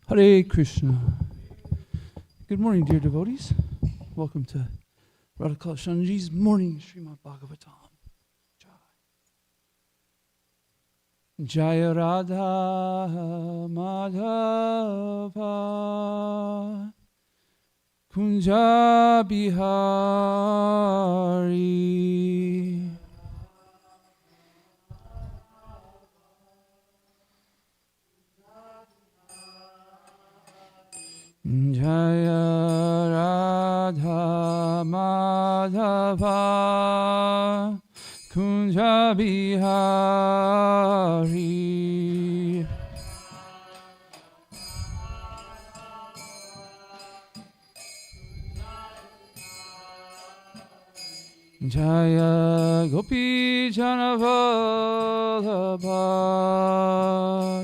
Hare Krishna. Good morning, dear devotees. Welcome to Radha Shanji's morning Srimad Bhagavatam. Jaya Radha Madhava Kunja Bihari Jaya Radha Madhava Kunja Bihari Jaya Gopi Janavallabha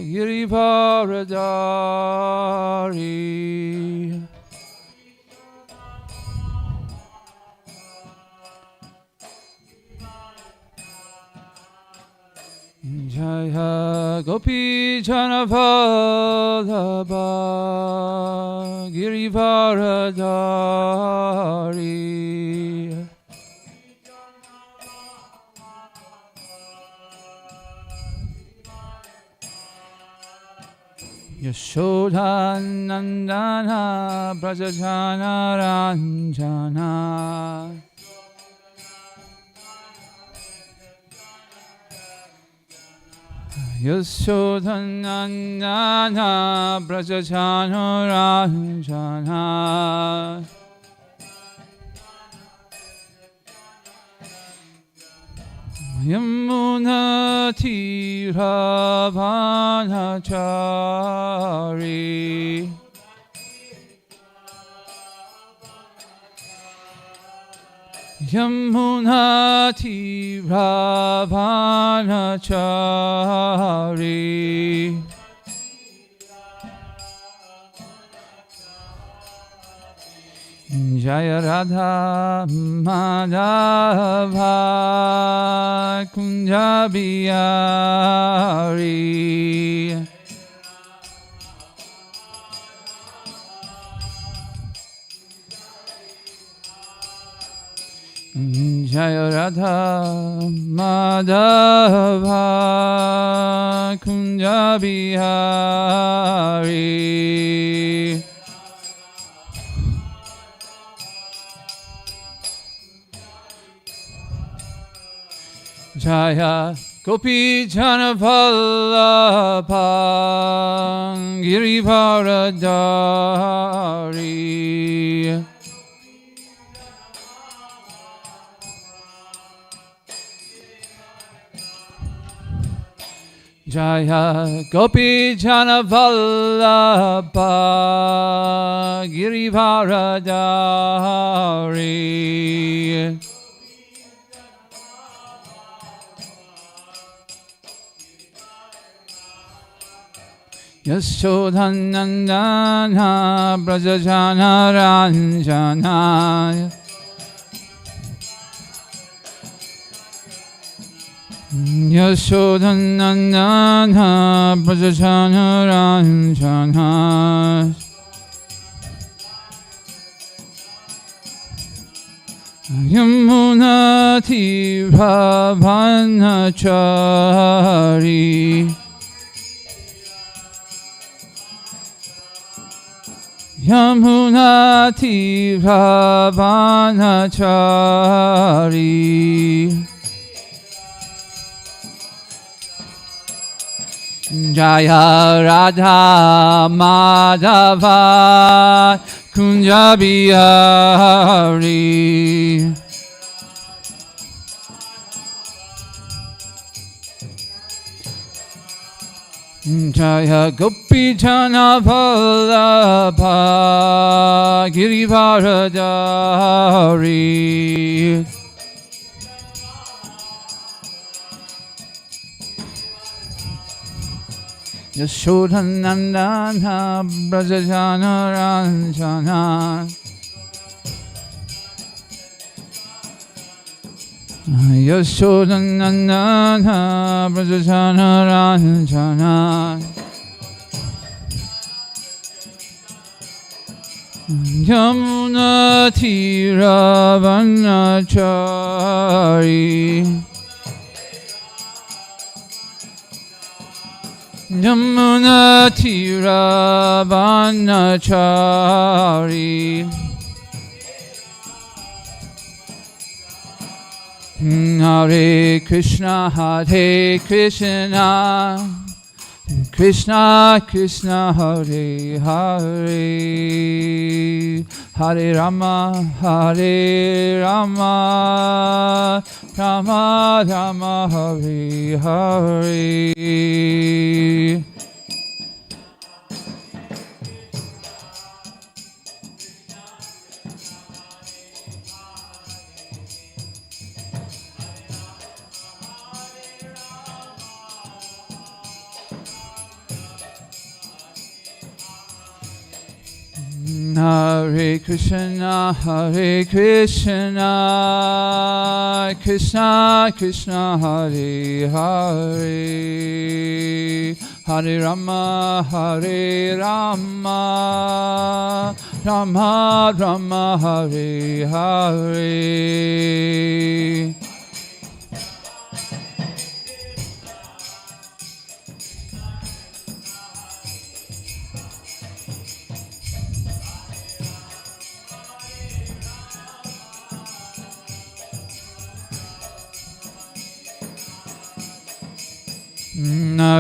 Girivaradari Jaya Gopi Janavallabha Girivaradari Yashoda Nandana Braja Ranjana Yashoda Nandana Braja Ranjana Yamuna Tira Vanachari Yamuna Tira Vanachari Jaya Radha Madhava Kunja Bihari Jaya Radha Madhava Kunja Bihari Jaya Gopi Janavallabha Girivaradari Jaya Gopi Janavallabha Girivaradari Yashodhanandana Braja Ranjana Yashodhanandana Braja Ranjana Yamuna Tira Vanachari Yamuna Tira Vanachari Jaya Radha Madhava Kunja Bihari Jaya Gopi Janavallabha Girivaradari Yashodhanandana Braja Ranjana Yashodhanandana Braja Ranjana Yamuna Tira Vanachari Yamuna Tira Vanachari Hare Krishna Hare Krishna Krishna Krishna Hare Hare Hare Rama Hare Rama Rama Rama Hare Hare Hare Krishna, Hare Krishna, Krishna Krishna, Hare Hare, Hare Rama, Hare Rama, Rama Rama, Hare Hare.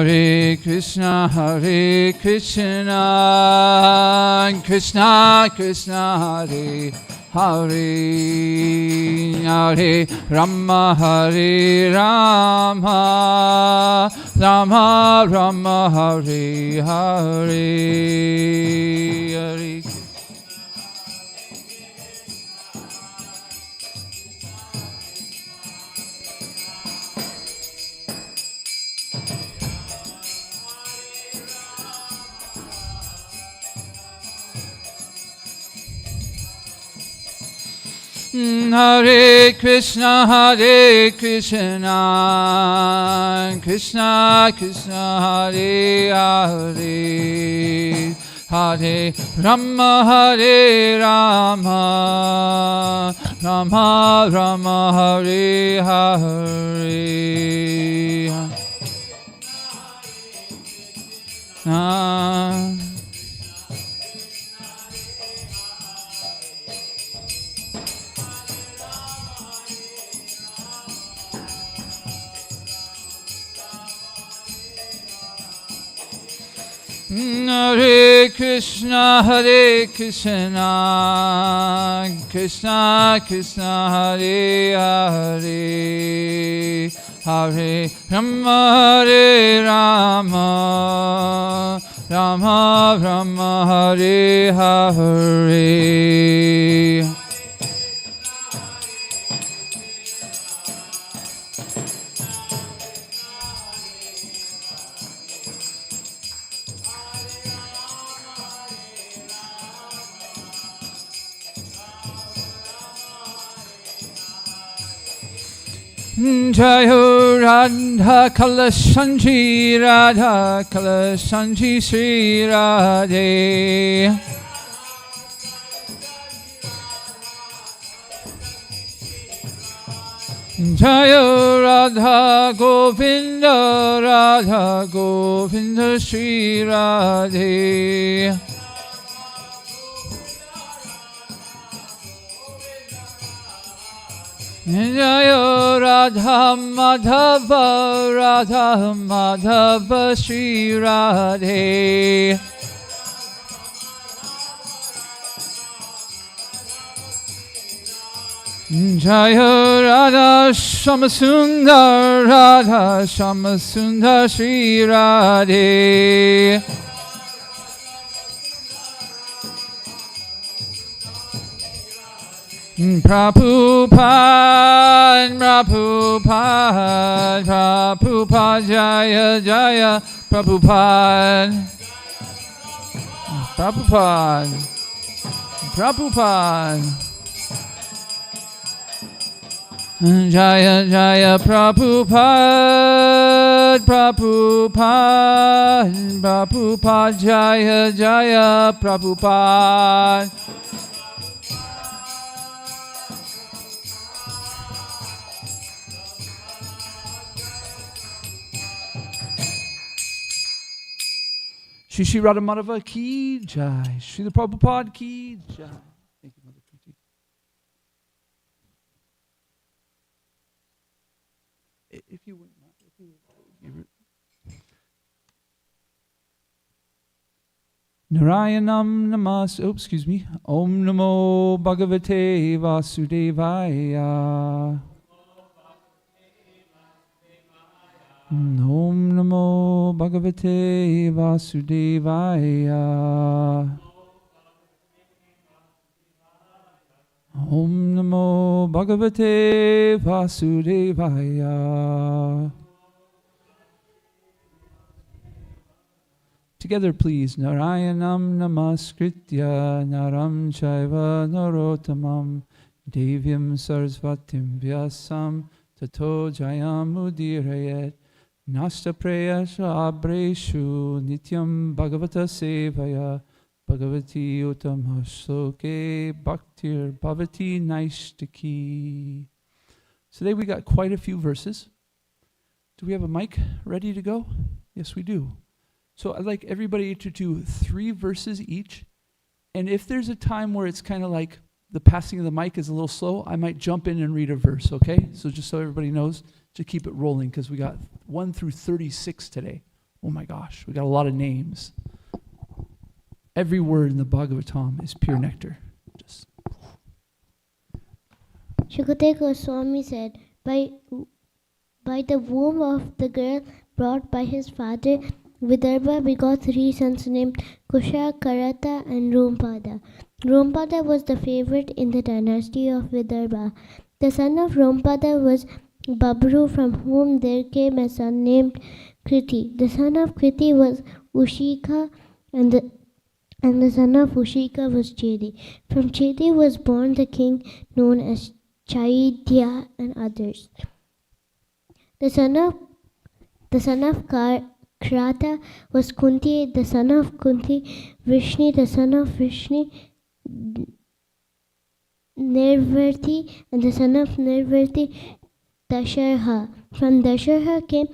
Hare Krishna, Hare Krishna, Krishna Krishna, Hare Hare, Hare Rama, Hare Rama, Rama Rama, Hare Hare, Hare Hare Krishna, Hare Krishna, Krishna Krishna, Hare Hare, Hare Rama, Hare Rama, Rama Rama, Hare Hare. Hare Krishna, Hare Krishna, Krishna Krishna, Hare Hare, Hare Rama, Hare Rama, Rama Rama, Hare Hare. Jayo Radha Kalashanji, Radha Kalashanji, Sri Radhe. Jayo Radha Govinda, Radha Govinda, Sri Radhe. Jaya Radha Madhava, Radha Madhava, Sri Radhe. Jaya Radha Shamasundar, Radha Shamasundar, Sri Radhe. Prabhupada, Prabhupada, Prabhupada, Jaya Jaya, Prabhupada, Prabhupada, Prabhupada, Jaya Jaya, Prabhupada. Prabhupada, Prabhupada Jaya Jaya Prabhupada. Shri Shri Radha Madhava ki jai. Shri Prabhupada ki jai. Thank you, Mother Preeti. If you wouldn't mind, Narayanam namas, excuse me. Om Namo Bhagavate Vasudevaya. Om Namo Bhagavate Vasudevaya. Om Namo Bhagavate Vasudevaya. Together, please. Narayanam namaskritya naram chaiva narottamam devyam sarasvatim vyasam tato jayam udirayet nasta prayasha abreshu nityam bhagavata sevaya bhagavati uttamah shloke bhaktir bhavati naishtaki. Today we got quite a few verses. Do we have a mic ready to go? Yes, we do. So I'd like everybody to do 3 verses each. And if there's a time where it's kind of like the passing of the mic is a little slow, I might jump in and read a verse, okay? So just so everybody knows, to keep it rolling, because we got 1 through 36 today. Oh my gosh, we got a lot of names. Every word in the Bhagavatam is pure nectar. Just. Shukadeva Goswami said, by the womb of the girl brought by his father, Vidarbha begot 3 sons named Kusha, Karata and Rompada. Rompada was the favorite in the dynasty of Vidarbha. The son of Rompada was Babru, from whom there came a son named Kriti. The son of Kriti was Ushika, and the son of Ushika was Chedi. From Chedi was born the king known as Chaitya and others. The son of Krata was Kunti, the son of Kunti, Vrishni, the son of Vrishni, Nirvarti, and the son of Nirvarti, Dasharha. From Dasharha came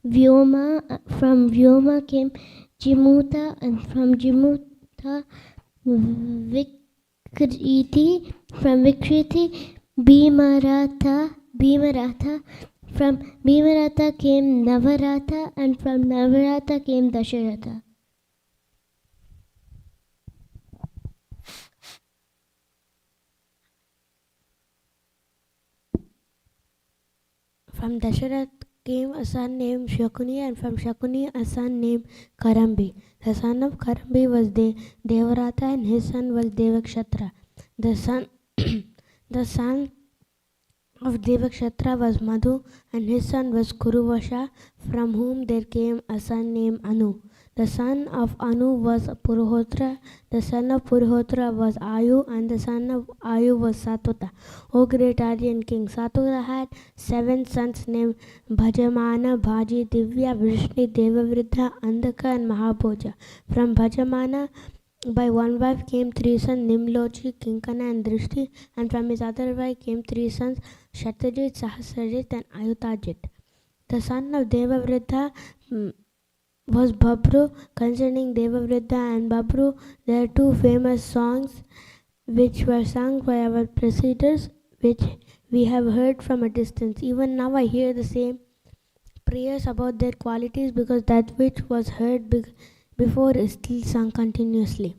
Vyoma, from Vyoma came Jimuta, and from Jimuta Vikriti, from Vikriti Bhimaratha, from Bhimaratha came Navaratha, and from Navaratha came Dasharatha. From Dasharatha came a son named Shakuni, and from Shakuni a son named Karambi. The son of Karambi was Devaratha, and his son was Devakshatra. The son of Devakshatra was Madhu, and his son was Kuruvasha, from whom there came a son named Anu. The son of Anu was Puruhotra, the son of Puruhotra was Ayu, and the son of Ayu was Satwata. O great Aryan king, Satwata had 7 sons named Bhajamana, Bhaji, Divya, Vrishni, Devavridha, Andaka and Mahabhoja. From Bhajamana, by one wife came 3 sons, Nimlochi, Kinkana and Drishti, and from his other wife came 3 sons, Shatajit, Sahasrajit and Ayutajit. The son of Devavridha was Babru. Concerning Devavridha and Babru, there are 2 famous songs which were sung by our preceders, which we have heard from a distance. Even now I hear the same prayers about their qualities, because that which was heard before is still sung continuously.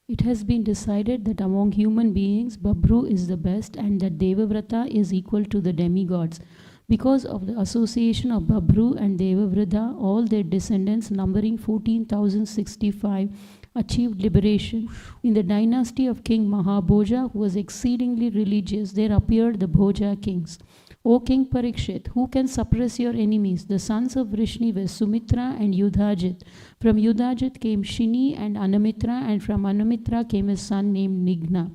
It has been decided that among human beings, Babru is the best, and that Devavrata is equal to the demigods. Because of the association of Babru and Devavrata, all their descendants, numbering 14,065, achieved liberation. In the dynasty of King Mahabhoja, who was exceedingly religious, there appeared the Bhoja kings. O King Parikshit, who can suppress your enemies? The sons of Vrishni were Sumitra and Yudhajit. From Yudhajit came Shini and Anamitra, and from Anamitra came a son named Nigna.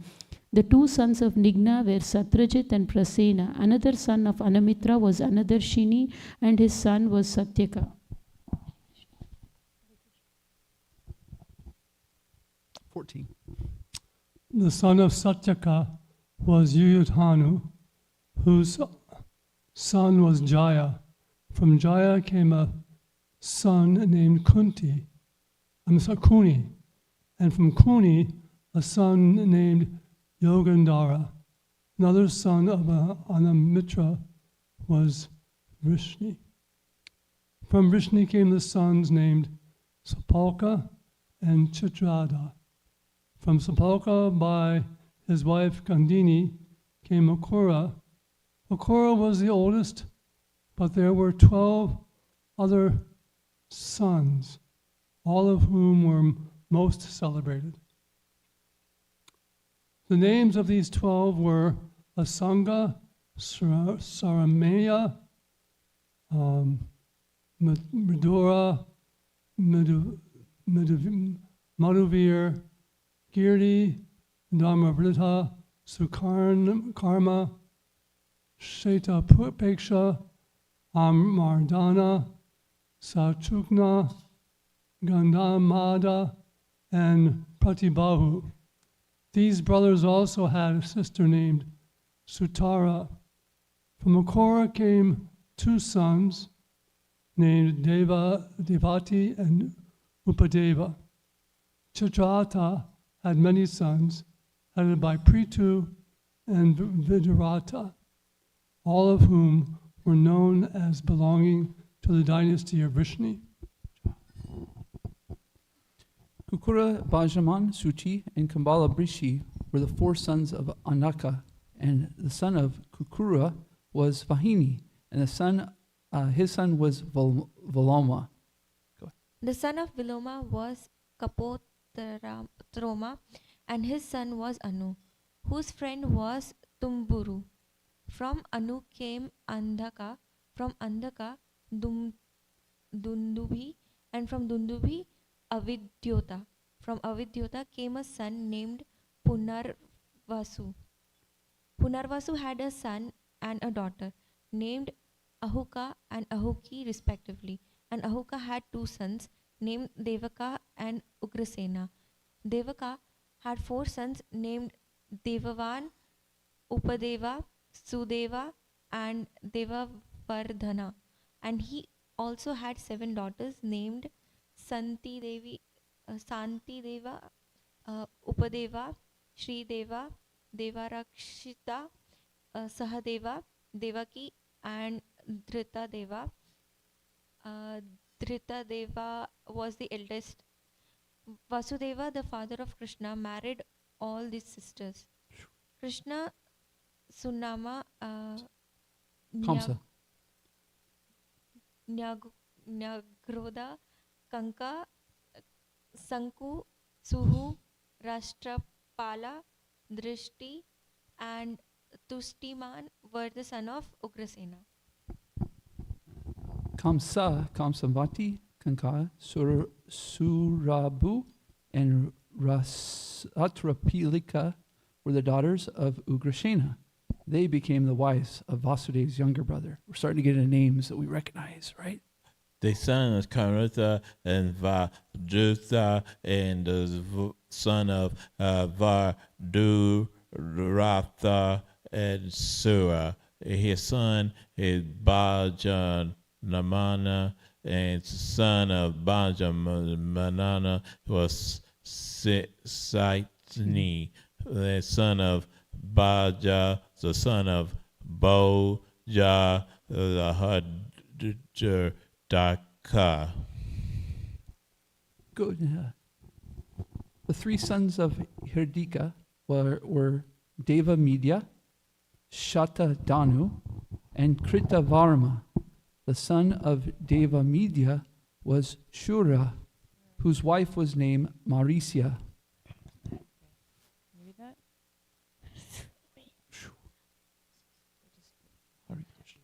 The two sons of Nigna were Satrajit and Prasena. Another son of Anamitra was another Shini, and his son was Satyaka. 14. The son of Satyaka was Yuyudhanu, whose son was Jaya. From Jaya came a son named Kuni, and from Kuni a son named Yogandhara. Another son of Anamitra was Vrishni. From Vrishni came the sons named Sapalka and Chitrada. From Sapalka by his wife Gandhini came Akura. Akura was the oldest, but there were 12 other sons, all of whom were most celebrated. The names of these 12 were Asanga, Sarameya, Madhura, Madhuvir, Girdi, Dharmavrita, Sukarma, Shetapeksha, Amardana, Sachukna, Gandhamada, and Pratibahu. These brothers also had a sister named Sutara. From Akora came two sons named Devati and Upadeva. Chitrata had many sons, headed by Prithu and Vidarata, all of whom were known as belonging to the dynasty of Vrishni. Kukura, Bajaman, Suchi, and Kambala Brishi were the four sons of Anaka, and the son of Kukura was Vahini, and his son was Valoma. The son of Viloma was Kapotroma, and his son was Anu, whose friend was Tumburu. From Anu came Andhaka, from Andhaka Dundubi, and from Dundubi Avidyota. From Avidyota came a son named Punarvasu. Punarvasu had a son and a daughter named Ahuka and Ahuki respectively, and Ahuka had two sons named Devaka and Ugrasena. Devaka had four sons named Devavan, Upadeva, Sudeva, and Devavardhana, and he also had 7 daughters named Santi Deva, Upadeva, Sri Deva, Devarakshita, Sahadeva, Devaki, and Dhrita Deva. Dhrita Deva was the eldest. Vasudeva, the father of Krishna, married all these sisters. Krishna, Sunama, Kamsa. Nyagroda, Kanka, Sanku, Suhu, Rashtrapala, Drishti, and Tustiman were the son of Ugrasena. Kamsa, Kamsavati, Kanka, Surabu, and Rasatrapilika were the daughters of Ugrasena. They became the wives of Vasudev's younger brother. We're starting to get into names that we recognize, right? The son of Karutha and Vajutha, and the son of Varduratha and Sura. His son is Bajanamana, and the son of Bajamanana was Saitni. The son of Baja, the son of Boja, the Daka. Good. The three sons of Hirdika were Deva Midya, Shata Danu, and Krita Varma. The son of Deva Midya was Shura, whose wife was named Marisya.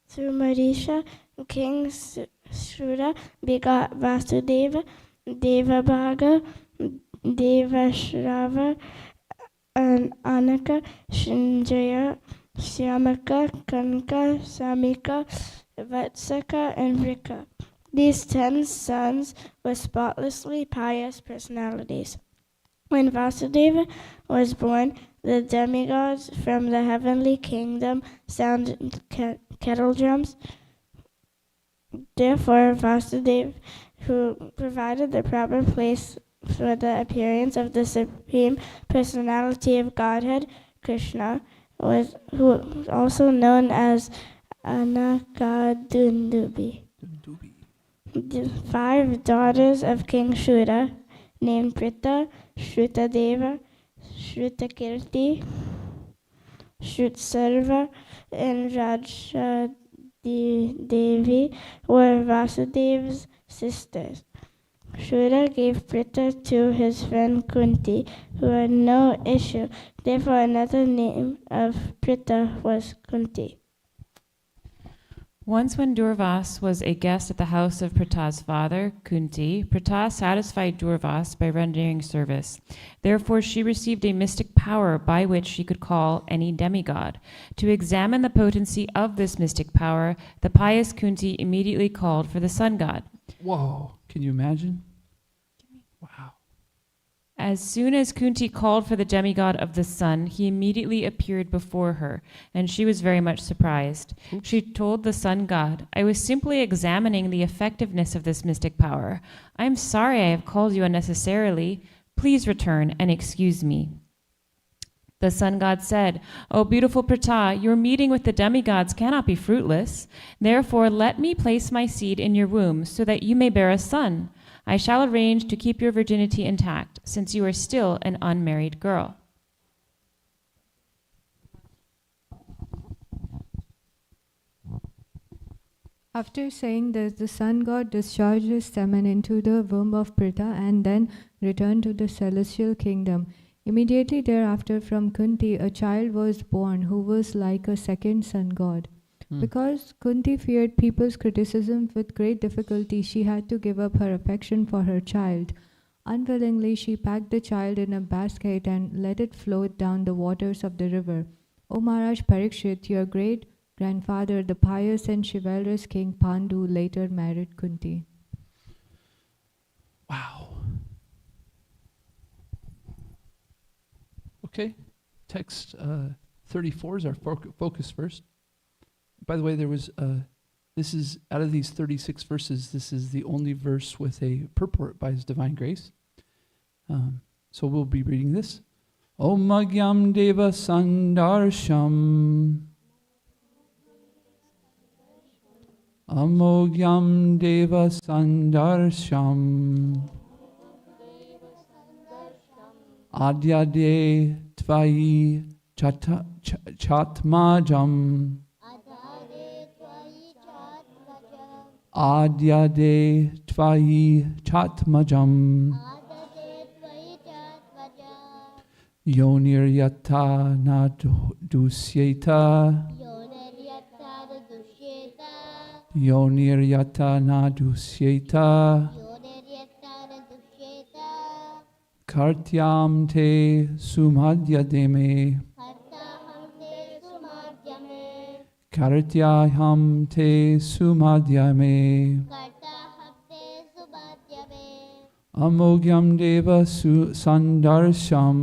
Through Marisha, King Shura begot Vasudeva, Devabhaga, Devashrava, and Anaka, Shinjaya, Syamaka, Kanka, Samika, Vatsaka, and Vrika. These 10 sons were spotlessly pious personalities. When Vasudeva was born, the demigods from the heavenly kingdom sounded kettle drums. Therefore, Vasudeva, who provided the proper place for the appearance of the Supreme Personality of Godhead, Krishna, who also known as Anakadundubi. The 5 daughters of King Shura, named Prita, Shrutadeva, Shrutakirti, Shrutsarva, and Devi, were Vasudeva's sisters. Shura gave Prita to his friend Kunti, who had no issue. Therefore, another name of Prita was Kunti. Once when Durvas was a guest at the house of Prita's father, Kunti, Prita satisfied Durvas by rendering service. Therefore she received a mystic power by which she could call any demigod. To examine the potency of this mystic power, the pious Kunti immediately called for the sun god. Whoa, can you imagine? Wow. As soon as Kunti called for the demigod of the sun, he immediately appeared before her, and she was very much surprised. Oops. She told the sun god, "I was simply examining the effectiveness of this mystic power. I am sorry I have called you unnecessarily. Please return and excuse me." The sun god said, "O beautiful Prita, your meeting with the demigods cannot be fruitless. Therefore let me place my seed in your womb so that you may bear a son. I shall arrange to keep your virginity intact, since you are still an unmarried girl." After saying this, the sun god discharged his semen into the womb of Prita and then returned to the celestial kingdom. Immediately thereafter, from Kunti, a child was born who was like a second sun god. Because Kunti feared people's criticism with great difficulty, she had to give up her affection for her child. Unwillingly, she packed the child in a basket and let it float down the waters of the river. O Maharaj Parikshit, your great-grandfather, the pious and chivalrous King Pandu, later married Kunti. Wow. Okay, text 34 is our focus verse. By the way, there was, this is, out of these 36 verses, this is the only verse with a purport by His Divine Grace. So we'll be reading this. Om Magyam Deva Sandarsham Amogyam Deva Sandarsham Adyade Tvai Chatmajam Adyade Tvai Chatmajam Yonir Yata Nadusyeta Yonir Yata Nadusyeta Kartyam Te Sumadyademe Kartyaham Te Sumadyame Amogyam Deva Sandarsham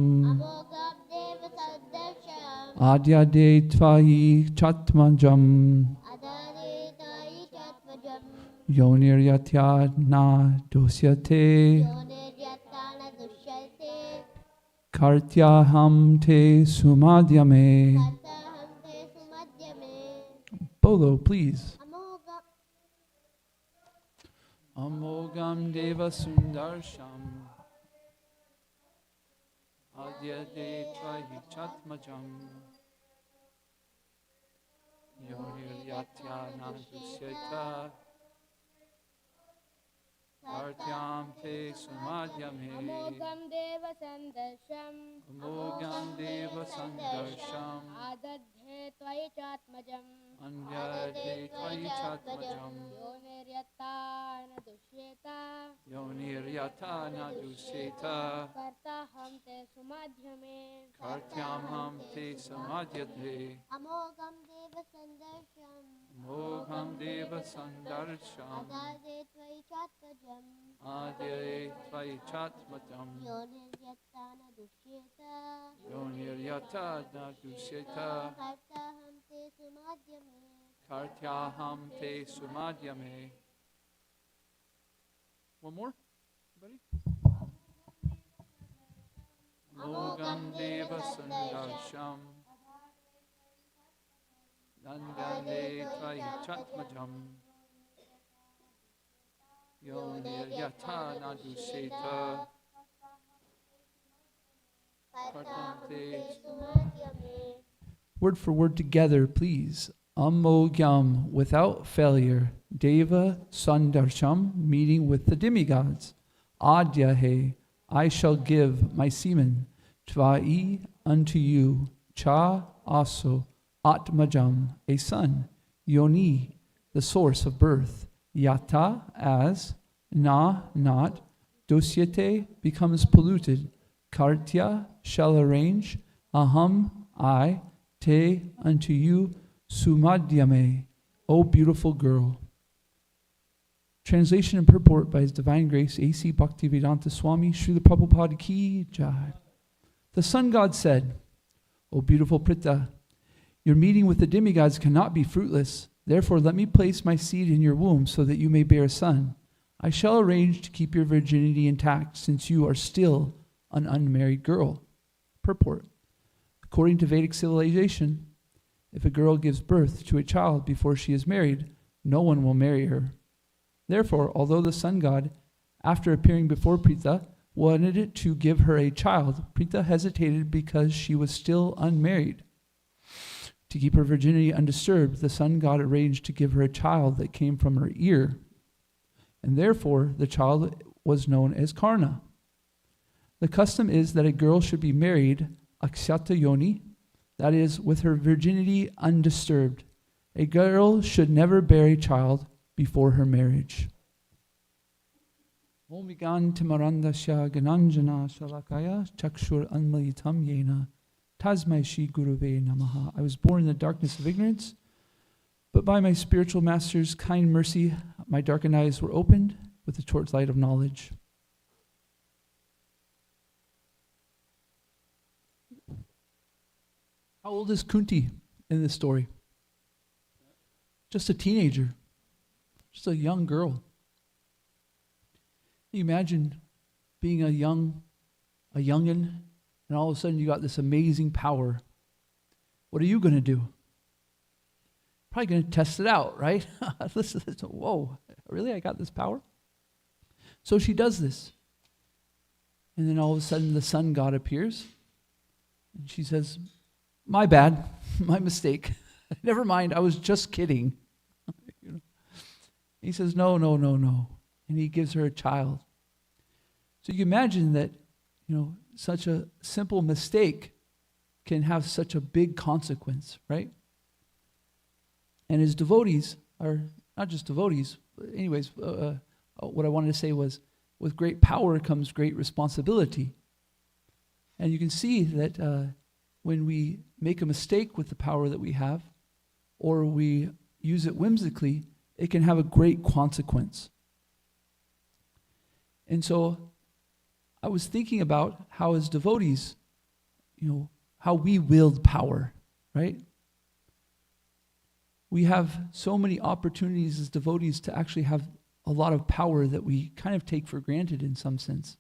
Adyade Tvai Chatmajam Yonir Yatya Na Dosyate Kartyaham Te Sumadyame. Bolo, please. Amogam Deva Sundarsham Adyade Tvai Chatmajam Yonir Yatya Nadusyeta Kartyam Te sumadhyame. Amogam deva sandarsham. Amogam deva sandarsham. Adadhe tvayi chatmajam. Anjate tvayi chatmajam. Yoniryattana dushyeta. Yoniryatana dusyeta. Kartaham te sumadhyame. Kartyamam te samadhyate. Amogam deva sandarsham. Mogam deva sandarsham. Adade tvayi chatmajam. Adye tvayi chatmatam. Yoniryattana dushyeta. Yoniryatana dusyeta. Kartaham te sumadhyame. Kartyaham te sumadhyame. One more? Everybody? Mogam deva sandarsham. Nandane tvayi chatmajam. Yoniryatana dusyeta. Kartaham te Kartam sumadhyame. Word for word together, please. Amogyam, without failure. Deva Sandarsham, meeting with the demigods. Adyahe, I shall give my semen. Tvai, unto you. Cha, also. Atmajam, a son. Yoni, the source of birth. Yata, as. Na, not. Dosyate, becomes polluted. Kartya, shall arrange. Aham, I. Te, unto you. Sumadhyame, O beautiful girl. Translation and purport by His Divine Grace A.C. Bhaktivedanta Swami Srila Prabhupada Ki Jai. The sun god said, O beautiful Prita, your meeting with the demigods cannot be fruitless. Therefore let me place my seed in your womb so that you may bear a son. I shall arrange to keep your virginity intact since you are still an unmarried girl. Purport. According to Vedic civilization, if a girl gives birth to a child before she is married, no one will marry her. Therefore, although the sun god, after appearing before Prita, wanted to give her a child, Prita hesitated because she was still unmarried. To keep her virginity undisturbed, the sun god arranged to give her a child that came from her ear, and therefore the child was known as Karna. The custom is that a girl should be married, akshata yoni, that is, with her virginity undisturbed. A girl should never bear a child before her marriage. Om Vigantimarandasya Gananjana Shalakaya Chakshur Anmalitam Yena Tasmai Shri Guruve Namaha. I was born in the darkness of ignorance, but by my spiritual master's kind mercy, my darkened eyes were opened with the torchlight of knowledge. How old is Kunti in this story? Just a teenager, just a young girl. Can you imagine being a youngin', and all of a sudden you got this amazing power? What are you going to do? Probably going to test it out, right? Listen, whoa, really? I got this power? So she does this. And then all of a sudden the sun god appears, and she says, my bad, my mistake. Never mind, I was just kidding. He says, no. And he gives her a child. So you can imagine that, such a simple mistake can have such a big consequence, right? And his devotees are not just devotees. Anyways, what I wanted to say was, with great power comes great responsibility. And you can see that when we make a mistake with the power that we have, or we use it whimsically, it can have a great consequence. And so I was thinking about how as devotees, how we wield power, right? We have so many opportunities as devotees to actually have a lot of power that we kind of take for granted in some sense.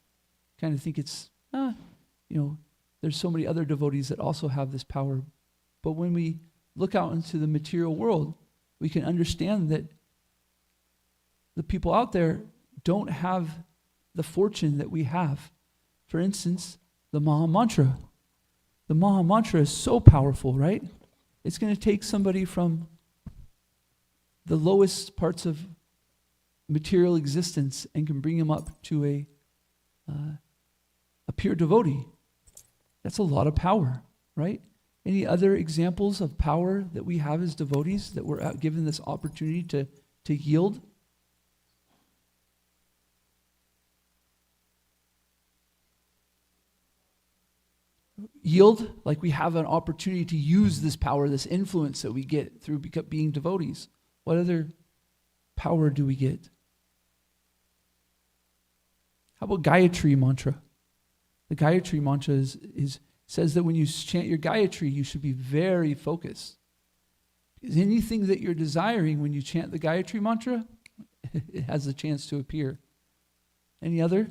Kind of think it's, there's so many other devotees that also have this power. But when we look out into the material world, we can understand that the people out there don't have the fortune that we have. For instance, the Maha Mantra. The Maha Mantra is so powerful, right? It's going to take somebody from the lowest parts of material existence and can bring them up to a a pure devotee. That's a lot of power, right? Any other examples of power that we have as devotees that we're given this opportunity to yield? Yield, like we have an opportunity to use this power, this influence that we get through being devotees. What other power do we get? How about Gayatri mantra? The Gayatri mantra says that when you chant your Gayatri, you should be very focused. Because anything that you're desiring when you chant the Gayatri mantra, it has a chance to appear. Any other?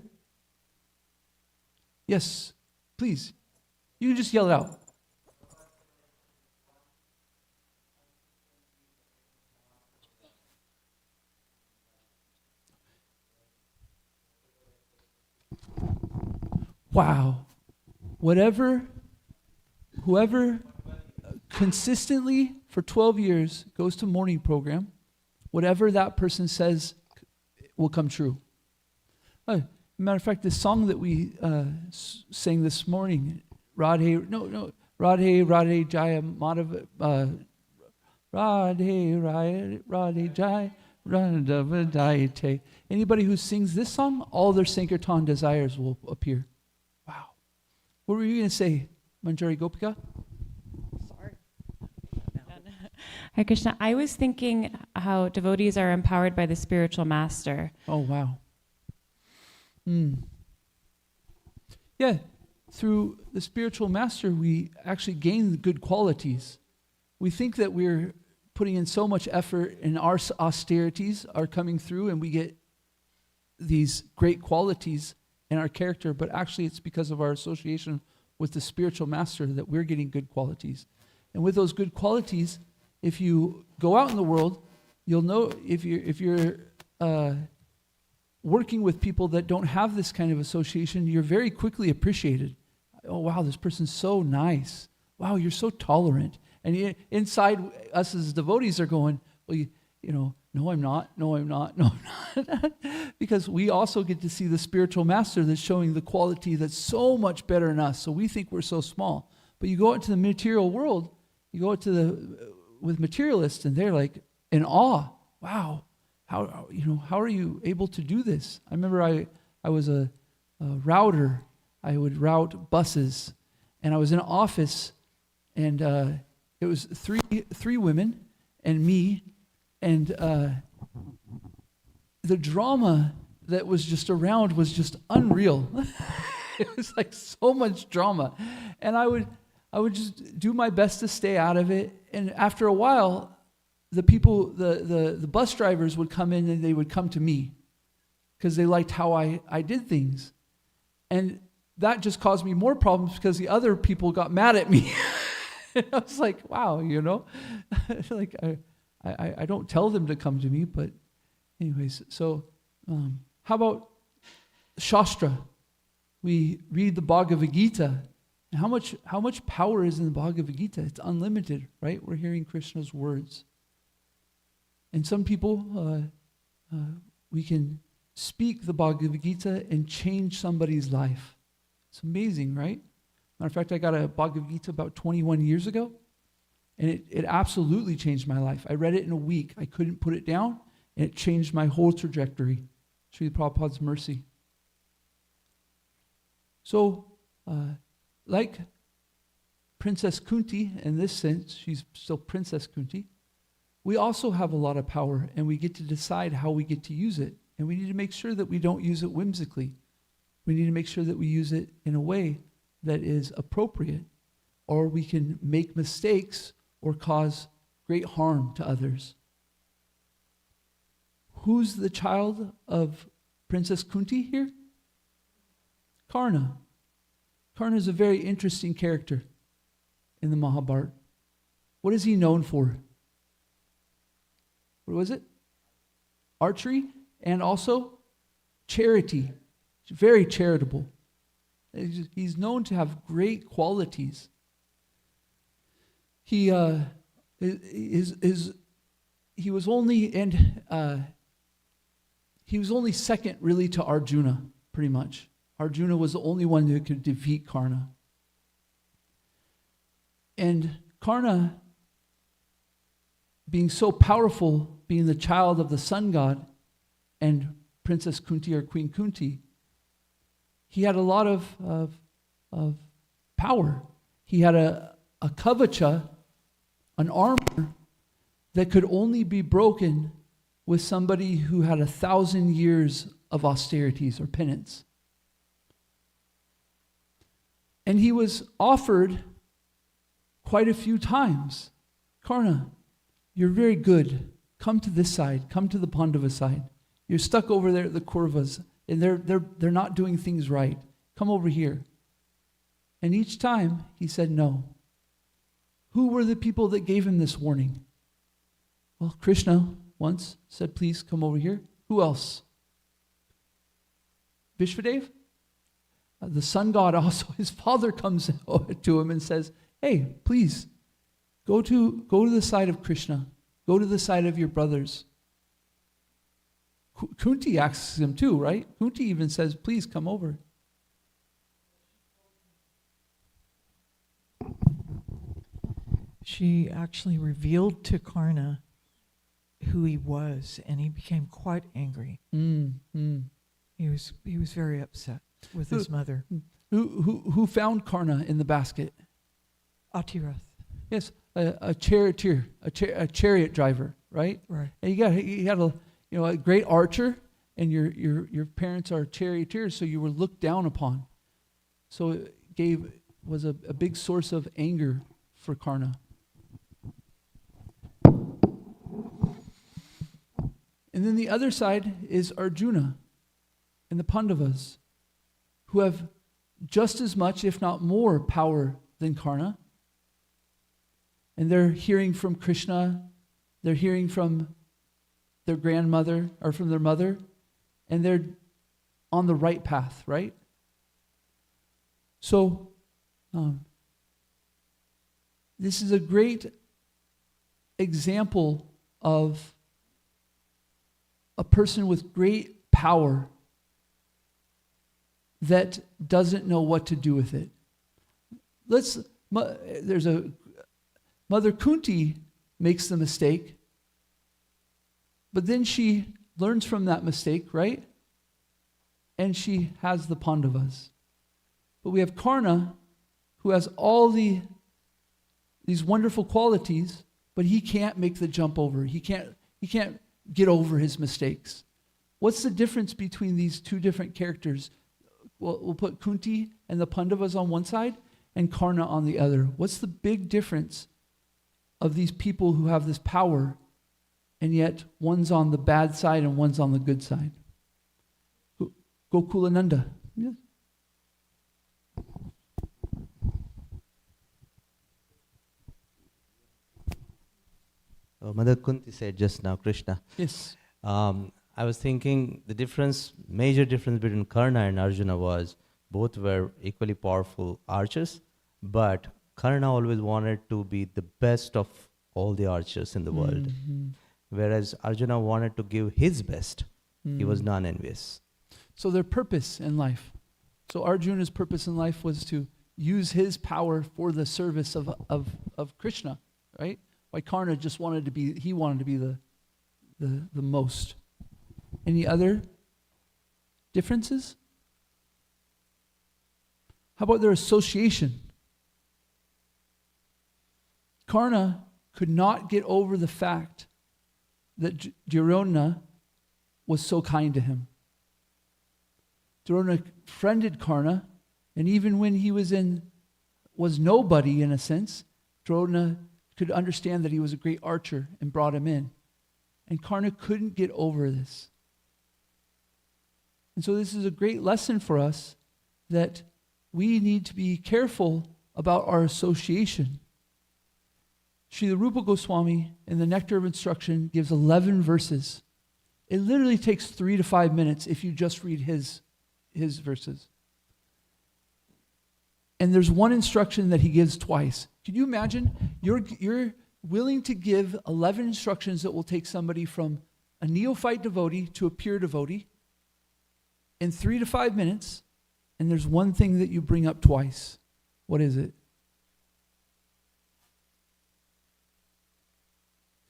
Yes, please. You can just yell it out. Wow. Whoever consistently for 12 years goes to morning program, whatever that person says will come true. Matter of fact, the song that we sang this morning, Radhe Jaya Madhava, Radhe Jaya Radhavadayate. Anybody who sings this song, all their Sankirtan desires will appear. Wow. What were you going to say, Manjari Gopika? Sorry. Hare Krishna, I was thinking how devotees are empowered by the spiritual master. Oh, wow. Yeah, through the spiritual master, we actually gain good qualities. We think that we're putting in so much effort and our austerities are coming through and we get these great qualities in our character, but actually it's because of our association with the spiritual master that we're getting good qualities. And with those good qualities, if you go out in the world, you'll know if you're working with people that don't have this kind of association, you're very quickly appreciated. Oh, wow, this person's so nice. Wow, you're so tolerant. And inside us as devotees are going, well, no, I'm not. No, I'm not. No, I'm not. Because we also get to see the spiritual master that's showing the quality that's so much better in us. So we think we're so small. But you go out to the material world, you go out to with materialists, and they're like in awe. Wow. How are you able to do this? I remember I was a router. I would route buses, and I was in an office, and it was three women and me, and the drama that was just around was just unreal. It was like so much drama, and I would just do my best to stay out of it. And after a while, the people, the bus drivers would come in and they would come to me because they liked how I did things. And that just caused me more problems because the other people got mad at me. I was like, wow, like I don't tell them to come to me, but anyways, so how about Shastra? We read the Bhagavad Gita. And how much power is in the Bhagavad Gita? It's unlimited, right? We're hearing Krishna's words. And some people, we can speak the Bhagavad Gita and change somebody's life. It's amazing, right? Matter of fact, I got a Bhagavad Gita about 21 years ago, and it absolutely changed my life. I read it in a week. I couldn't put it down, and it changed my whole trajectory. Srila Prabhupada's mercy. So, like Princess Kunti, in this sense, she's still Princess Kunti, we also have a lot of power, and we get to decide how we get to use it. And we need to make sure that we don't use it whimsically. We need to make sure that we use it in a way that is appropriate, or we can make mistakes or cause great harm to others. Who's the child of Princess Kunti here? Karna. Karna is a very interesting character in the Mahabharata. What is he known for? What was it? Archery and also charity. He's very charitable. He's known to have great qualities. He was only second really to Arjuna, pretty much. Arjuna was the only one who could defeat Karna. And Karna, being so powerful, being the child of the sun god and Princess Kunti or Queen Kunti, he had a lot of power. He had a kavacha, an armor that could only be broken with somebody who had 1,000 years of austerities or penance. And he was offered quite a few times, Karna, you're very good. Come to this side. Come to the Pandava side. You're stuck over there at the Kauravas, and they're not doing things right. Come over here. And each time he said no. Who were the people that gave him this warning? Well, Krishna once said, please come over here. Who else? Vishvadev? The sun god also, his father comes to him and says, hey, please, go to the side of Krishna. Go to the side of your brothers. Kunti asks him too, right? Kunti even says, please come over. She actually revealed to Karna who he was, and he became quite angry. He was very upset with his mother. Who found Karna in the basket? Atirath. Yes, a charioteer, a chariot driver, right? Right. And you had a great archer, and your parents are charioteers, so you were looked down upon. So it was a big source of anger for Karna. And then the other side is Arjuna and the Pandavas, who have just as much, if not more, power than Karna. And they're hearing from Krishna, they're hearing from their grandmother, or from their mother, and they're on the right path, right? So, this is a great example of a person with great power that doesn't know what to do with it. Mother Kunti makes the mistake, but then she learns from that mistake, right? And she has the Pandavas. But we have Karna, who has all these wonderful qualities, but he can't make the jump over. He can't get over his mistakes. What's the difference between these two different characters? We'll put Kunti and the Pandavas on one side and Karna on the other. What's the big difference of these people who have this power, and yet one's on the bad side and one's on the good side? Gokula Nanda. Yeah. Mother Kunti said just now, Krishna. Yes. I was thinking major difference between Karna and Arjuna was both were equally powerful archers, but Karna always wanted to be the best of all the archers in the world, whereas Arjuna wanted to give his best. He was non-envious. So their purpose in life. So Arjuna's purpose in life was to use his power for the service of Krishna, right? Why Karna just wanted to be the most. Any other differences? How about their association? Karna could not get over the fact that Duryodhana was so kind to him. Duryodhana friended Karna, and even when he was nobody in a sense, Duryodhana could understand that he was a great archer and brought him in. And Karna couldn't get over this. And so this is a great lesson for us that we need to be careful about our association. Srila Rupa Goswami in the Nectar of Instruction gives 11 verses. It literally takes 3 to 5 minutes if you just read his verses. And there's one instruction that he gives twice. Can you imagine? You're willing to give 11 instructions that will take somebody from a neophyte devotee to a pure devotee in 3 to 5 minutes, And there's one thing that you bring up twice. What is it?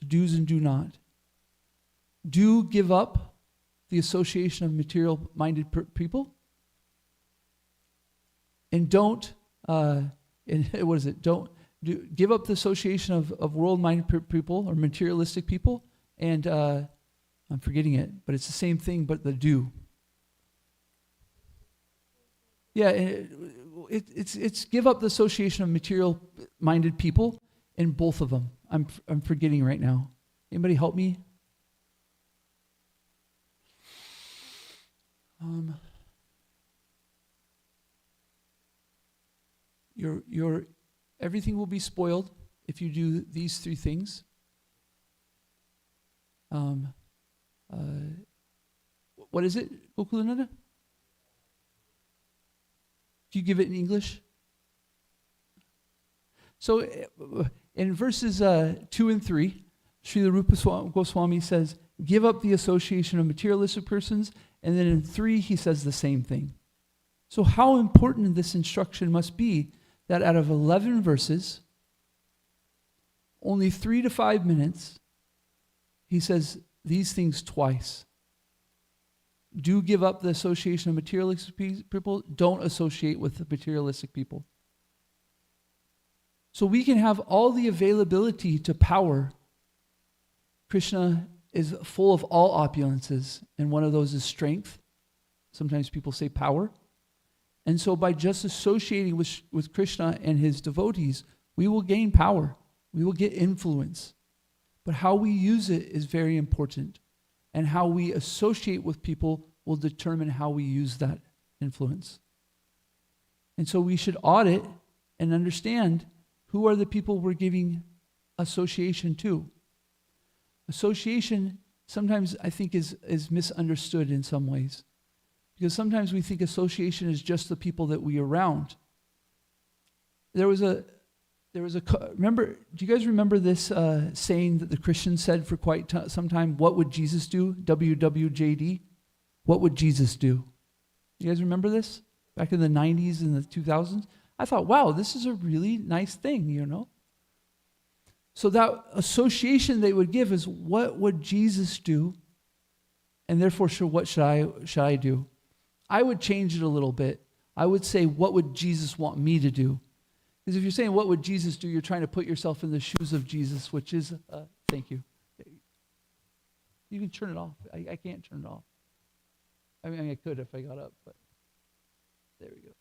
Do's and do not. Do give up the association of material-minded people. And don't, what is it? Give up the association of world-minded people or materialistic people. And I'm forgetting it, but it's the same thing, but the do. Yeah, it's give up the association of material-minded people in both of them. I'm forgetting right now. Anybody help me? Your everything will be spoiled if you do these three things. What is it, Gokulananda? Do you give it in English? So in verses 2 and 3, Srila Rupa Goswami says, give up the association of materialistic persons. And then in 3, he says the same thing. So how important this instruction must be that out of 11 verses, only 3 to 5 minutes, he says these things twice. Do give up the association of materialistic people. Don't associate with the materialistic people. So we can have all the availability to power. Krishna is full of all opulences, and one of those is strength. Sometimes people say power. And so by just associating with Krishna and his devotees, we will gain power. We will get influence. But how we use it is very important. And how we associate with people will determine how we use that influence. And so we should audit and understand who are the people we're giving association to. Association sometimes I think is misunderstood in some ways. Because sometimes we think association is just the people that we are around. Remember, do you guys remember this saying that the Christians said for quite some time, what would Jesus do? WWJD. What would Jesus do? You guys remember this? Back in the 90s and the 2000s? I thought, wow, this is a really nice thing, you know? So that association they would give is, what would Jesus do? And therefore, what should I do? I would change it a little bit. I would say, what would Jesus want me to do? Because if you're saying, what would Jesus do, you're trying to put yourself in the shoes of Jesus, which is, thank you. You can turn it off. I can't turn it off. I mean, I could if I got up, but there we go.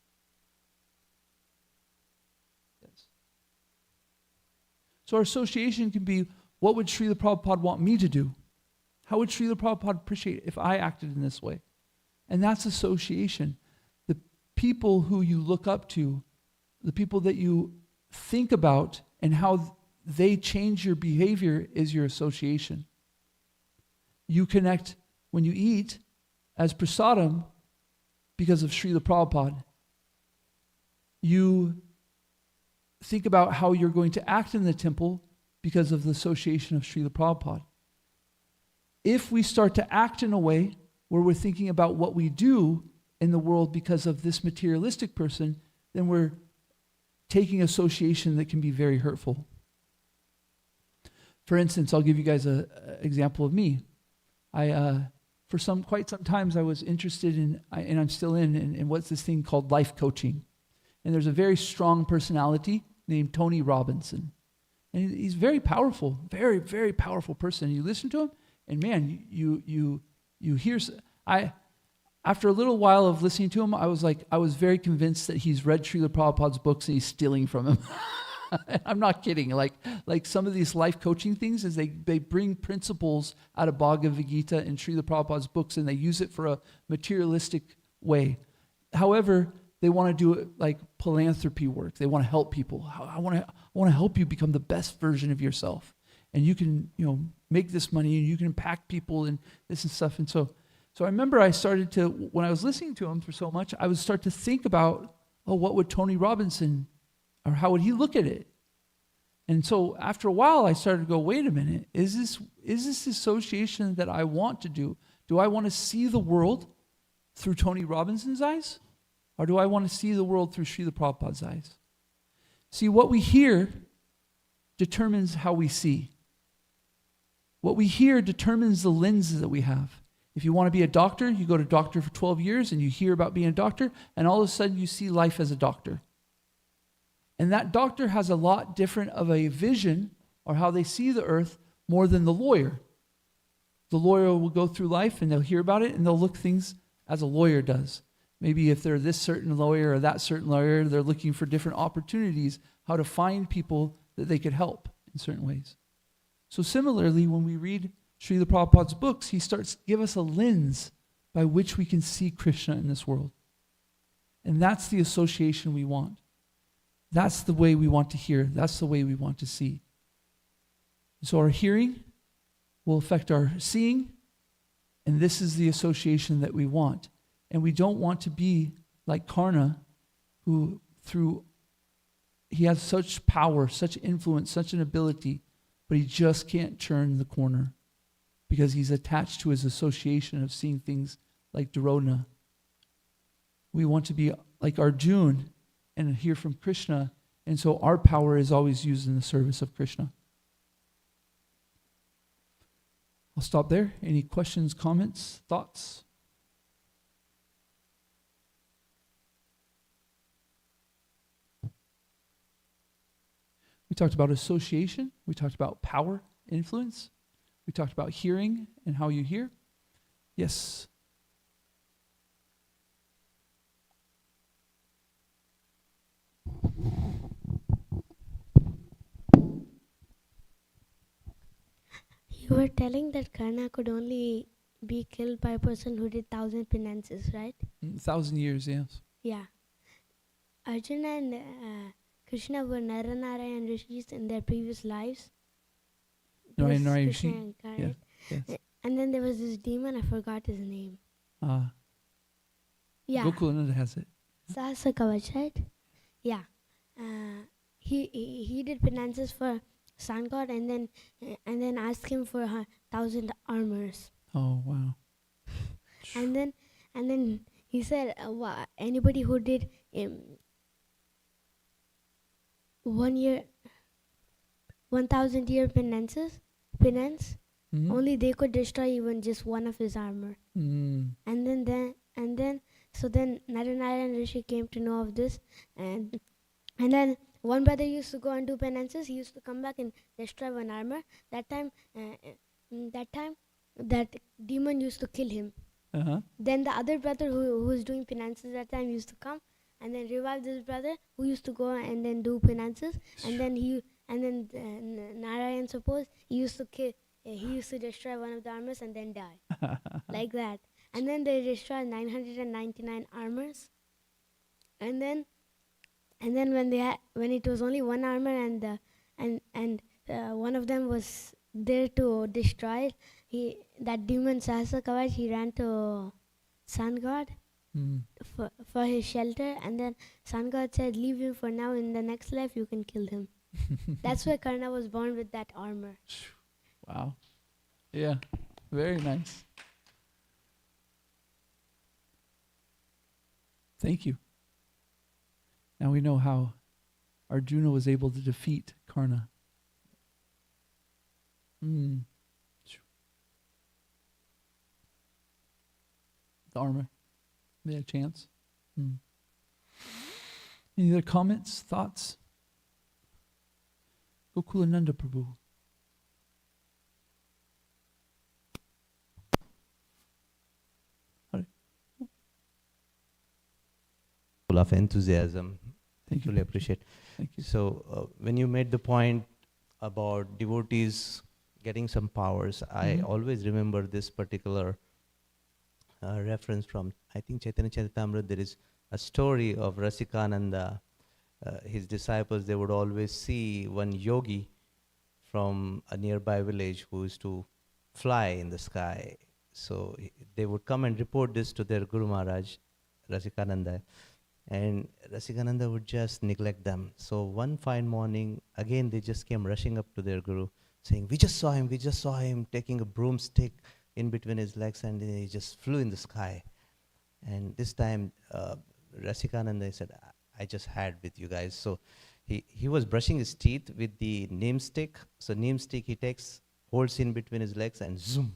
Yes. So our association can be, what would Srila Prabhupada want me to do? How would Srila Prabhupada appreciate it if I acted in this way? And that's association. The people who you look up to, the people that you think about and how they change your behavior is your association. You connect when you eat as prasadam because of Srila Prabhupada. You think about how you're going to act in the temple because of the association of Srila Prabhupada. If we start to act in a way where we're thinking about what we do in the world because of this materialistic person, then we're taking association that can be very hurtful. For instance, I'll give you guys an example of me. For quite some times I was interested in, and I'm still in what's this thing called life coaching. And there's a very strong personality named Tony Robinson. And he's very powerful, very, very powerful person. You listen to him, and man, you hear. After a little while of listening to him, I was very convinced that he's read Srila Prabhupada's books and he's stealing from him. I'm not kidding. Like some of these life coaching things is they bring principles out of Bhagavad Gita and Srila Prabhupada's books and they use it for a materialistic way. However, they want to do it like philanthropy work. They want to help people. I want to help you become the best version of yourself. And you can, make this money and you can impact people and this and stuff. And so I remember I started to, when I was listening to him for so much, I would start to think about, what would Tony Robinson, or how would he look at it? And so after a while, I started to go, wait a minute, is this association that I want to do? Do I want to see the world through Tony Robinson's eyes? Or do I want to see the world through Srila Prabhupada's eyes? See, what we hear determines how we see. What we hear determines the lenses that we have. If you want to be a doctor, you go to doctor for 12 years and you hear about being a doctor, and all of a sudden you see life as a doctor. And that doctor has a lot different of a vision or how they see the earth more than the lawyer. The lawyer will go through life and they'll hear about it and they'll look things as a lawyer does. Maybe if they're this certain lawyer or that certain lawyer, they're looking for different opportunities, how to find people that they could help in certain ways. So similarly, when we read Srila Prabhupada's books, he starts to give us a lens by which we can see Krishna in this world. And that's the association we want. That's the way we want to hear. That's the way we want to see. So our hearing will affect our seeing, and this is the association that we want. And we don't want to be like Karna, who he has such power, such influence, such an ability, but he just can't turn the corner because he's attached to his association of seeing things like Duryodhana. We want to be like Arjuna and hear from Krishna, and so our power is always used in the service of Krishna. I'll stop there. Any questions, comments, thoughts? We talked about association. We talked about power, influence. We talked about hearing and how you hear. Yes. You were telling that Karna could only be killed by a person who did 1,000 penances, right? 1,000 years, yes. Yeah. Arjuna and Krishna were Naranarayan rishis in their previous lives. Narayan Krishna Rishi. incarnate. Yes. And then there was this demon, I forgot his name. Yeah. Gokulananda has it. Sahasa Kavach, right? Yeah. He did penances for sun god and then asked him for 1,000 armors. Oh, wow. And then he said, anybody who did 1,000 year penance, only they could destroy even just one of his armor. And then Naranarayan Rishi came to know of this, and then one brother used to go and do penances. He used to come back and destroy one armor. That time that demon used to kill him. Then the other brother who was doing penances that time used to come and then revive this brother who used to go and then do penances. And then Narayan, suppose he used to destroy one of the armors and then die. Like that. And then they destroyed 999 armors. And then when it was only one armor and one of them was there to destroy it, that demon Sahasa Kavach, he ran to Sun God for his shelter, and then Sun God said, leave him for now, in the next life you can kill him. That's why Karna was born with that armor. Wow. Yeah, very nice. Thank you. Now we know how Arjuna was able to defeat Karna. The armor. They had a chance. Any other comments, thoughts? Gokulananda Prabhu. Full of enthusiasm. Thank you. Really appreciate. Thank you. So when you made the point about devotees getting some powers, I always remember this particular reference from, I think, Chaitanya Charitamrita. There is a story of Rasikananda. His disciples, they would always see one yogi from a nearby village who used to fly in the sky. So they would come and report this to their Guru Maharaj, Rasikananda. And Rasikananda would just neglect them. So one fine morning, again, they just came rushing up to their Guru, saying, we just saw him taking a broomstick in between his legs, and he just flew in the sky. And this time, Rasikananda, he said, I just had with you guys. So he was brushing his teeth with the neem stick. So neem stick he takes, holds in between his legs, and zoom,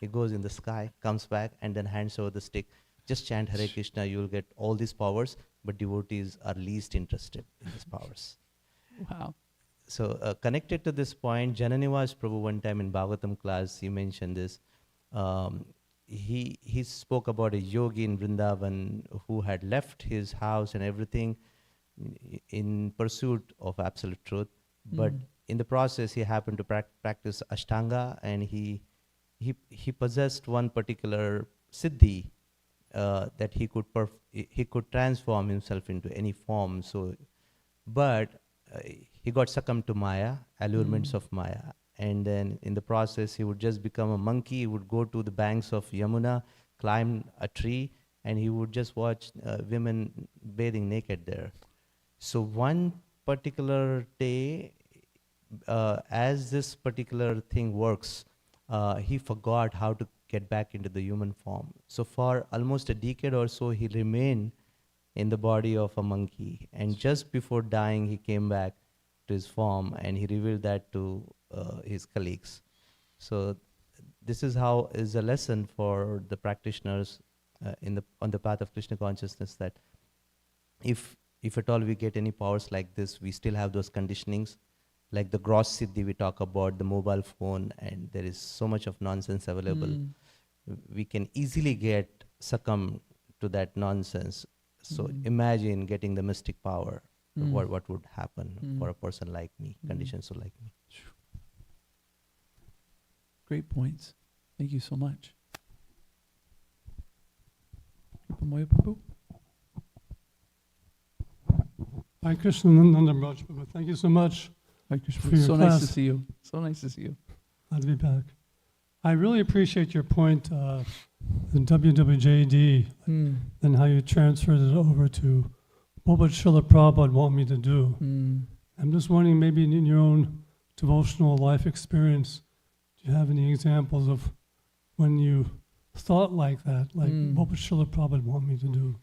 he goes in the sky, comes back, and then hands over the stick. Just chant Hare Krishna, you will get all these powers, but devotees are least interested in these powers. Wow. So connected to this point, Jananiwas Prabhu one time in Bhagavatam class, he mentioned this. He spoke about a yogi in Vrindavan who had left his house and everything in pursuit of absolute truth. But in the process, he happened to practice Ashtanga, and he possessed one particular siddhi that he could transform himself into any form. So, but he got succumbed to Maya, allurements of Maya. And then in the process, he would just become a monkey. He would go to the banks of Yamuna, climb a tree, and he would just watch women bathing naked there. So one particular day, as this particular thing works, he forgot how to get back into the human form. So for almost a decade or so, he remained in the body of a monkey. And just before dying, he came back to his form, and he revealed that to his colleagues. So this is how is a lesson for the practitioners on the path of Krishna consciousness, that if at all we get any powers like this, we still have those conditionings, like the gross siddhi we talk about, the mobile phone, and there is so much of nonsense available. We can easily get succumb to that nonsense. So imagine getting the mystic power. What would happen for a person like me, conditioned so like me. Great points. Thank you so much. Kripamoya Prabhu. Hi, Krishna, Nanda, Braja. Thank you so much. Hi, Krishna. For your So class. nice to see you. So nice to see you. Glad to be back. I really appreciate your point, the WWJD, and how you transferred it over to what would Srila Prabhupada want me to do. I'm just wondering, maybe in your own devotional life experience, do you have any examples of when you thought like that? Like, what would Srila Prabhupada want me to do?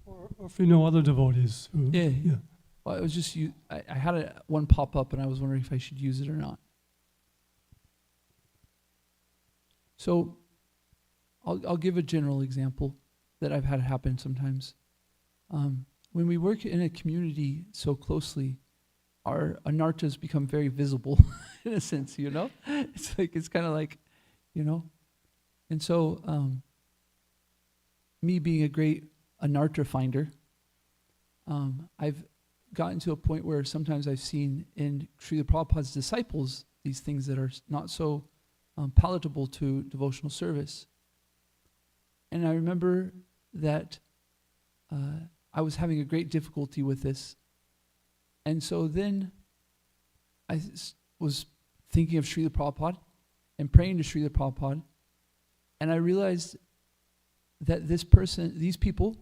Or if you know other devotees who... Yeah. Well, it was just you. I had one pop up, and I was wondering if I should use it or not. So I'll give a general example that I've had happen sometimes. When we work in a community so closely, our anartas become very visible in a sense, you know? It's kind of like, you know? And so me being a great anarta finder, I've gotten to a point where sometimes I've seen in Srila Prabhupada's disciples these things that are not so palatable to devotional service. And I remember that I was having a great difficulty with this. And so then I was thinking of Srila Prabhupada and praying to Srila Prabhupada, and I realized that these people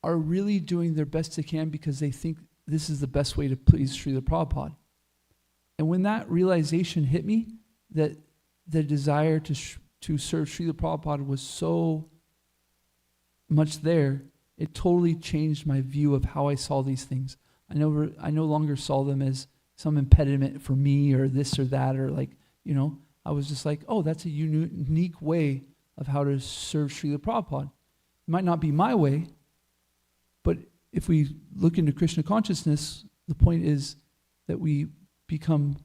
are really doing their best they can because they think this is the best way to please Srila Prabhupada. And when that realization hit me, that the desire to serve Srila Prabhupada was so much there, it totally changed my view of how I saw these things. I no longer saw them as some impediment for me or this or that, or like, you know, I was just like, oh, that's a unique way of how to serve Srila Prabhupada. It might not be my way, but if we look into Krishna consciousness, the point is that we become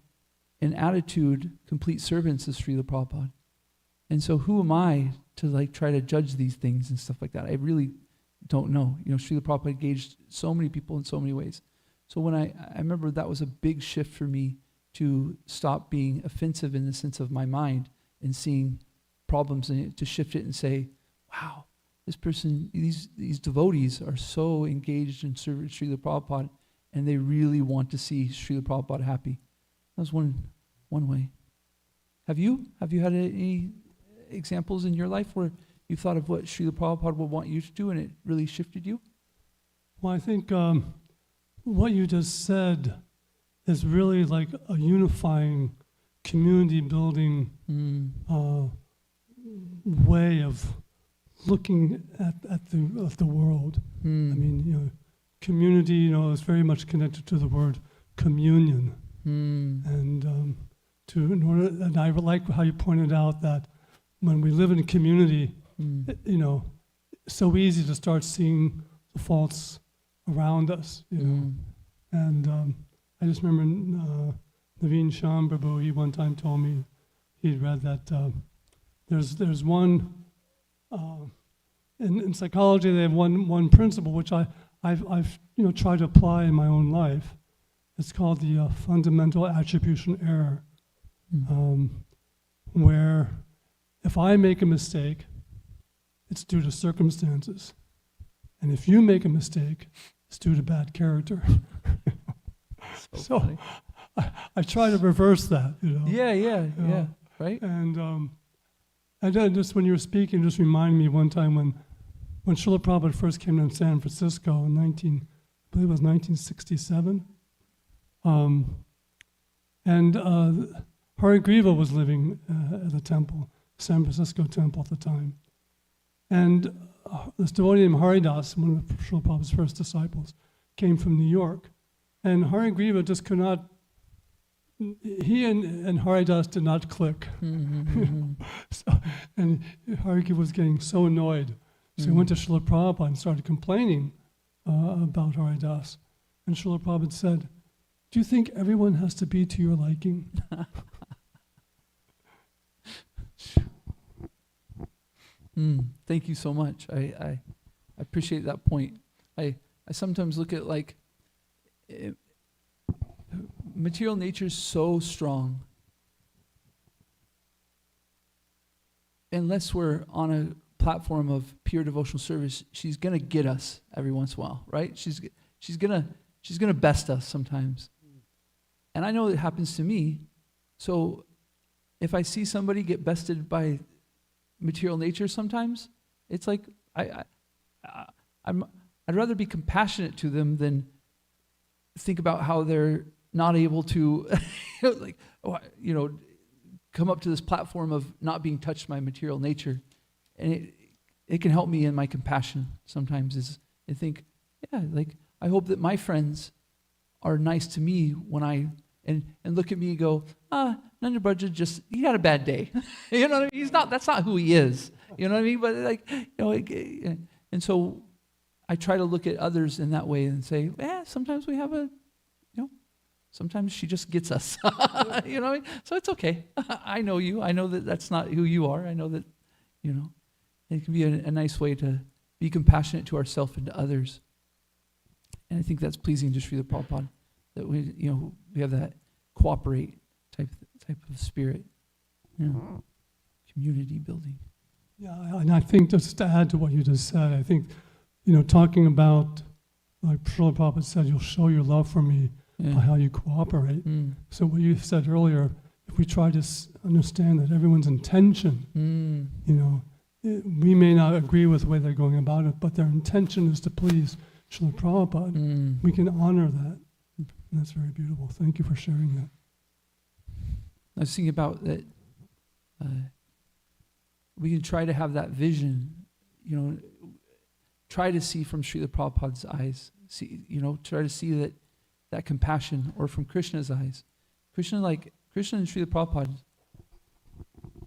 in attitude complete servants of Srila Prabhupada. And so who am I to like try to judge these things and stuff like that? I really don't know. You know, Srila Prabhupada engaged so many people in so many ways. So when I remember that was a big shift for me to stop being offensive in the sense of my mind and seeing problems in it, to shift it and say, wow, this person, these devotees are so engaged in serving Srila Prabhupada, and they really want to see Srila Prabhupada happy. That was one way. Have you had any examples in your life where you thought of what Srila Prabhupada would want you to do and it really shifted you? Well, I think what you just said is really like a unifying community building way of looking at the world. I mean, community, is very much connected to the word communion. And and I like how you pointed out that when we live in a community, it's so easy to start seeing the faults around us, And I just remember Naveen Sham Prabhu, he one time told me he'd read that there's one, in psychology they have one principle which I've tried to apply in my own life. It's called the fundamental attribution error, where if I make a mistake, it's due to circumstances. And if you make a mistake, it's due to bad character. So I try to reverse that, Yeah, right? And then just when you were speaking, just reminded me one time when Srila Prabhupada first came to San Francisco in I believe it was 1967. And Hari Griva was living at the temple, San Francisco temple at the time. And this devotee named Haridas, one of Srila Prabhupada's first disciples, came from New York. And Hari Griva just could not, he and Haridas did not click. And Hari Griva was getting so annoyed. So he went to Srila Prabhupada and started complaining about Haridas. And Srila Prabhupada said, "Do you think everyone has to be to your liking?" Thank you so much. I appreciate that point. I sometimes look at material nature is so strong. Unless we're on a platform of pure devotional service, she's gonna get us every once in a while, right? She's gonna best us sometimes. And I know it happens to me. So if I see somebody get bested by material nature sometimes, it's like I'd rather be compassionate to them than think about how they're not able to come up to this platform of not being touched by material nature. And it can help me in my compassion sometimes is I think, I hope that my friends are nice to me when and look at me and go, Nanda Braja he had a bad day. You know what I mean? That's not who he is. You know what I mean? But and so I try to look at others in that way and say, sometimes we have sometimes she just gets us. You know what I mean? So it's okay. I know you. I know that that's not who you are. I know that, it can be a nice way to be compassionate to ourselves and to others. And I think that's pleasing to Srila Prabhupada, that we have that cooperate type of spirit, community building. Yeah, and I think just to add to what you just said, I think, talking about, like Srila Prabhupada said, you'll show your love for me by how you cooperate. So what you said earlier, if we try to understand that everyone's intention, we may not agree with the way they're going about it, but their intention is to please Srila Prabhupada. We can honor that. And that's very beautiful. Thank you for sharing that. I was thinking about that. We can try to have that vision, try to see from Srila Prabhupada's eyes, try to see that compassion, or from Krishna's eyes. Krishna and Srila Prabhupada,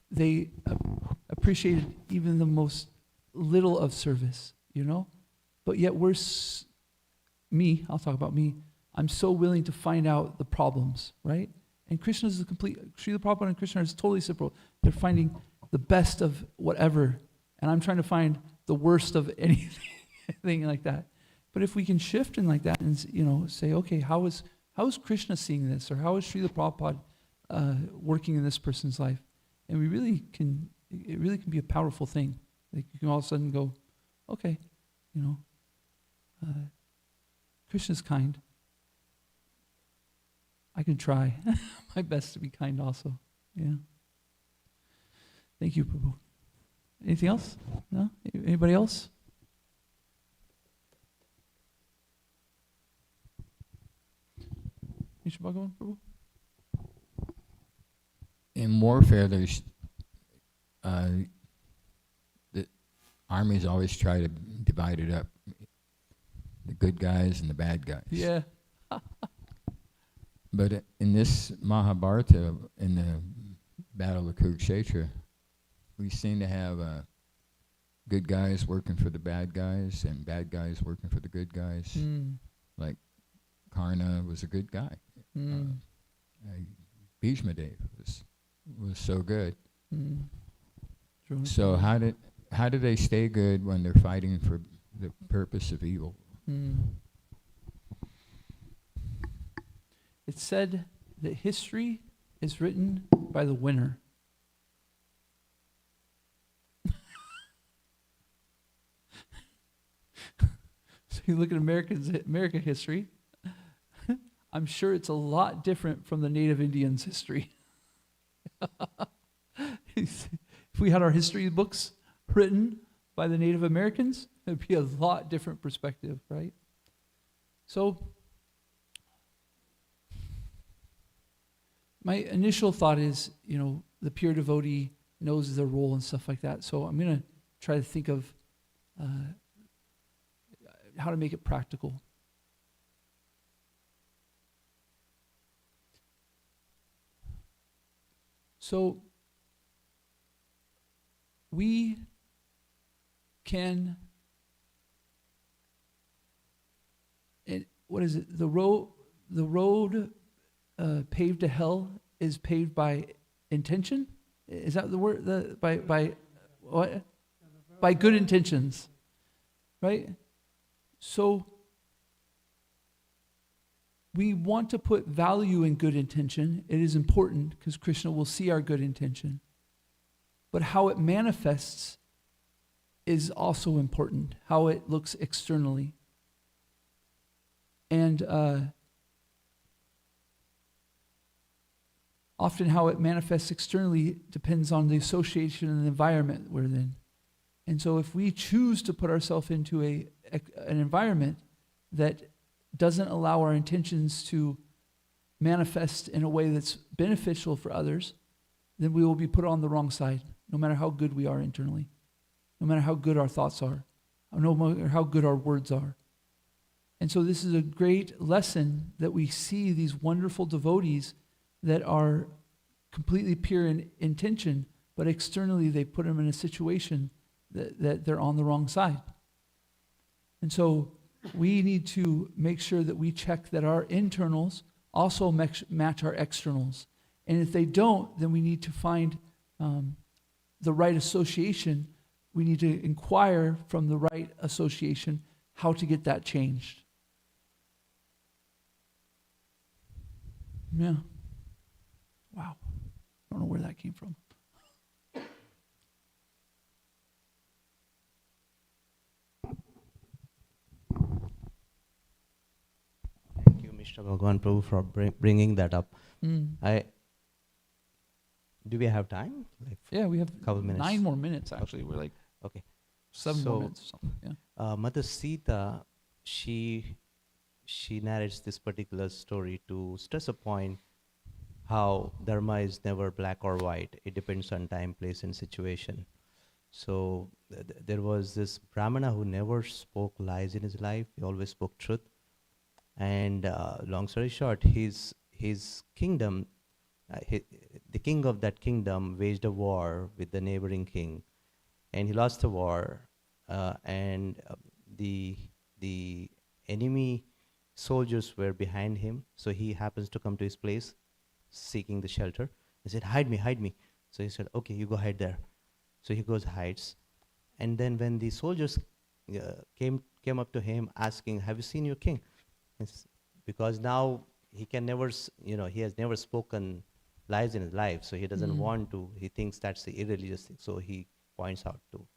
they appreciated even the most little of service, but yet I'll talk about me, I'm so willing to find out the problems, right? And Krishna is Srila Prabhupada and Krishna is totally separate. They're finding the best of whatever, and I'm trying to find the worst of anything like that. But if we can shift in like that and say, okay, how is Krishna seeing this, or how is Srila Prabhupada working in this person's life? And it really can be a powerful thing. Like you can all of a sudden go, okay, Krishna's kind. I can try my best to be kind also. Yeah. Thank you, Prabhu. Anything else? No? Anybody else? Bhagavatam, Prabhu? in warfare, there's the armies always try to divide it up, the good guys and the bad guys. Yeah. But in this Mahabharata, in the Battle of Kurukshetra, we seem to have good guys working for the bad guys and bad guys working for the good guys. Like Karna was a good guy. Bhishma Dev was so good. So how do they stay good when they're fighting for the purpose of evil? It's said that history is written by the winner. So you look at American history, I'm sure it's a lot different from the Native Indians' history. If we had our history books written by the Native Americans, it'd be a lot different perspective, right? So my initial thought is, the pure devotee knows their role and stuff like that. So I'm going to try to think of how to make it practical. So we can, what is it? The road paved to hell is paved by intention. Is that the word? By what? By good intentions, right? So we want to put value in good intention. It is important because Krishna will see our good intention. But how it manifests is also important, how it looks externally. And often how it manifests externally depends on the association and the environment we're in. And so if we choose to put ourselves into an environment that doesn't allow our intentions to manifest in a way that's beneficial for others, then we will be put on the wrong side, no matter how good we are internally, no matter how good our thoughts are, no matter how good our words are. And so this is a great lesson that we see these wonderful devotees that are completely pure in intention, but externally they put them in a situation that they're on the wrong side. And so we need to make sure that we check that our internals also match our externals. And if they don't, then we need to find the right association. We need to inquire from the right association how to get that changed. Yeah. Wow. I don't know where that came from. Thank you, Mr. Bhagwan Prabhu, for bringing that up. Do we have time? Yeah, we have a couple minutes. 9 more minutes, actually. We're like okay. 7 more minutes or something. Yeah. Mother Sita, she narrates this particular story to stress a point how dharma is never black or white. It depends on time, place, and situation. So there was this Brahmana who never spoke lies in his life. He always spoke truth. And long story short, his kingdom, the king of that kingdom waged a war with the neighboring king, and he lost the war. And the enemy soldiers were behind him, so he happens to come to his place, seeking the shelter. He said, "Hide me, hide me." So he said, "Okay, you go hide there." So he goes, hides, and then when the soldiers came up to him asking, "Have you seen your king?" Because now he can never, he has never spoken lies in his life, so he doesn't want to. He thinks that's the irreligious thing, so he points out to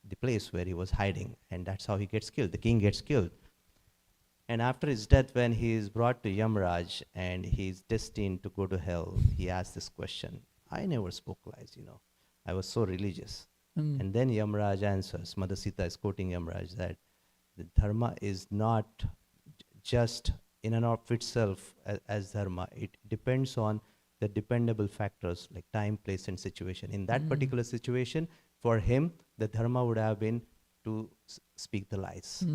the place where he was hiding, and that's how he gets killed. The king gets killed. And after his death, when he is brought to Yamraj and he's destined to go to hell, he asks this question, "I never spoke lies, I was so religious." And then Yamraj answers, Mother Sita is quoting Yamraj, that the dharma is not just in and of itself as dharma. It depends on the dependable factors like time, place, and situation. In that particular situation, for him, the dharma would have been to speak the lies.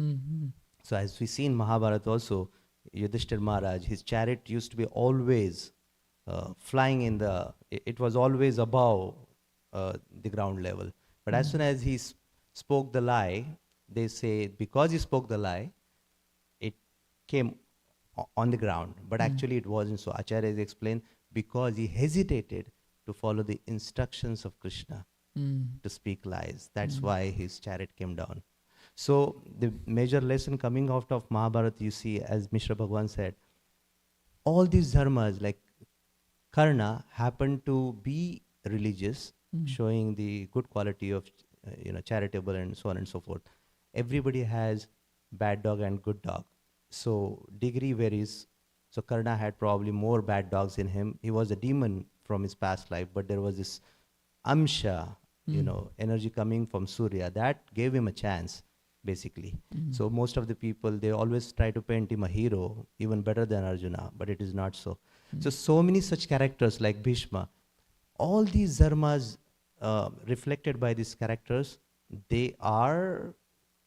So as we see in Mahabharata also, Yudhishthir Maharaj, his chariot used to be always flying in the, it was always above the ground level. But as soon as he spoke the lie, they say because he spoke the lie, it came on the ground. But actually it wasn't so. Acharyas explained because he hesitated to follow the instructions of Krishna to speak lies. That's why his chariot came down. So the major lesson coming out of Mahabharata, you see, as Mishra Bhagwan said, all these dharmas like Karna happened to be religious, showing the good quality of charitable and so on and so forth. Everybody has bad dog and good dog. So degree varies. So Karna had probably more bad dogs in him. He was a demon from his past life, but there was this amsha, energy coming from Surya that gave him a chance, basically. So most of the people, they always try to paint him a hero, even better than Arjuna, but it is not so. So many such characters like Bhishma, all these dharmas reflected by these characters, they are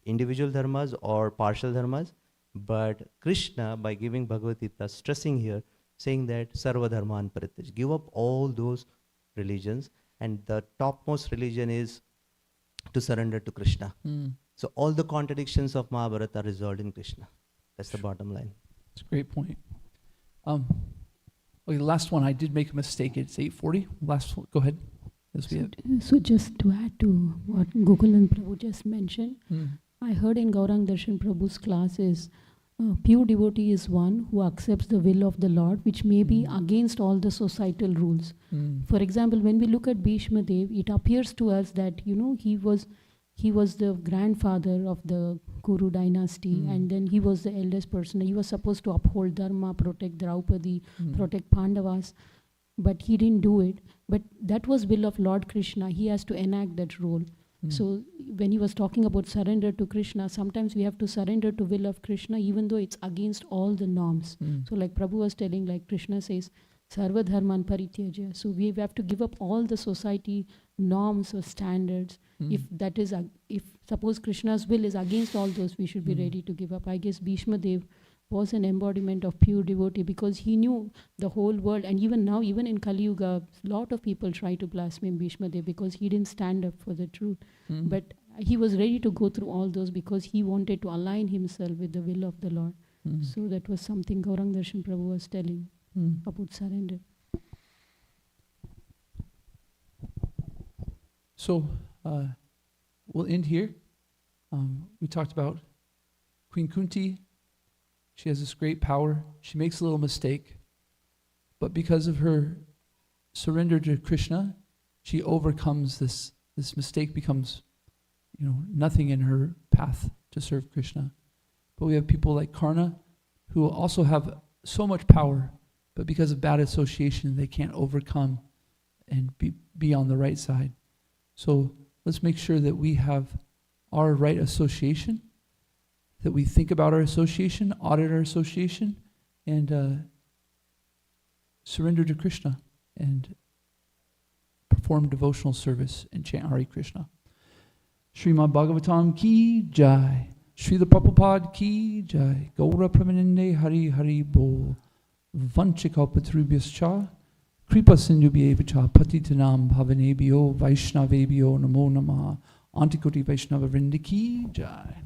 individual dharmas or partial dharmas, but Krishna, by giving Bhagavad Gita, stressing here, saying that Sarva Dharman Parityaj, give up all those religions, and the topmost religion is to surrender to Krishna. So all the contradictions of Mahabharata are resolved in Krishna. That's the bottom line. That's a great point. Okay, last one. I did make a mistake. It's 8:40. Last one. Go ahead. So just to add to what Gokulan Prabhu just mentioned, I heard in Gaurang Darshan Prabhu's classes, pure devotee is one who accepts the will of the Lord, which may be against all the societal rules. For example, when we look at Bhishma Dev, it appears to us that, he was the grandfather of the Kuru dynasty, and then he was the eldest person. He was supposed to uphold Dharma, protect Draupadi, protect Pandavas, but he didn't do it. But that was will of Lord Krishna. He has to enact that role. So when he was talking about surrender to Krishna, sometimes we have to surrender to will of Krishna even though it's against all the norms. So like Prabhu was telling, like Krishna says, Sarva Dharman Parityaja. So we have to give up all the society norms or standards. If that is, if suppose Krishna's will is against all those, we should be ready to give up. I guess Bhishma Dev was an embodiment of pure devotee because he knew the whole world. And even now, even in Kali Yuga, a lot of people try to blaspheme Bhishma Dev because he didn't stand up for the truth. But he was ready to go through all those because he wanted to align himself with the will of the Lord. So that was something Gaurang Darshan Prabhu was telling about surrender. So we'll end here. We talked about Queen Kunti. She has this great power. She makes a little mistake, but because of her surrender to Krishna, she overcomes this. This mistake becomes, nothing in her path to serve Krishna. But we have people like Karna, who also have so much power, but because of bad association, they can't overcome and be on the right side. So let's make sure that we have our right association, that we think about our association, audit our association, and surrender to Krishna and perform devotional service and chant Hare Krishna. Srimad Bhagavatam ki jai. Srila Prabhupada ki jai. Gaura Pramanande Hari Hari Bol. Vanchikalpatrubhyascha. Kripa Sindhubhyevacha Patitanam Bhavanebhyo Vaishnavebhyo Namo Namaha. Antikoti Vaishnava Vrinda ki jai.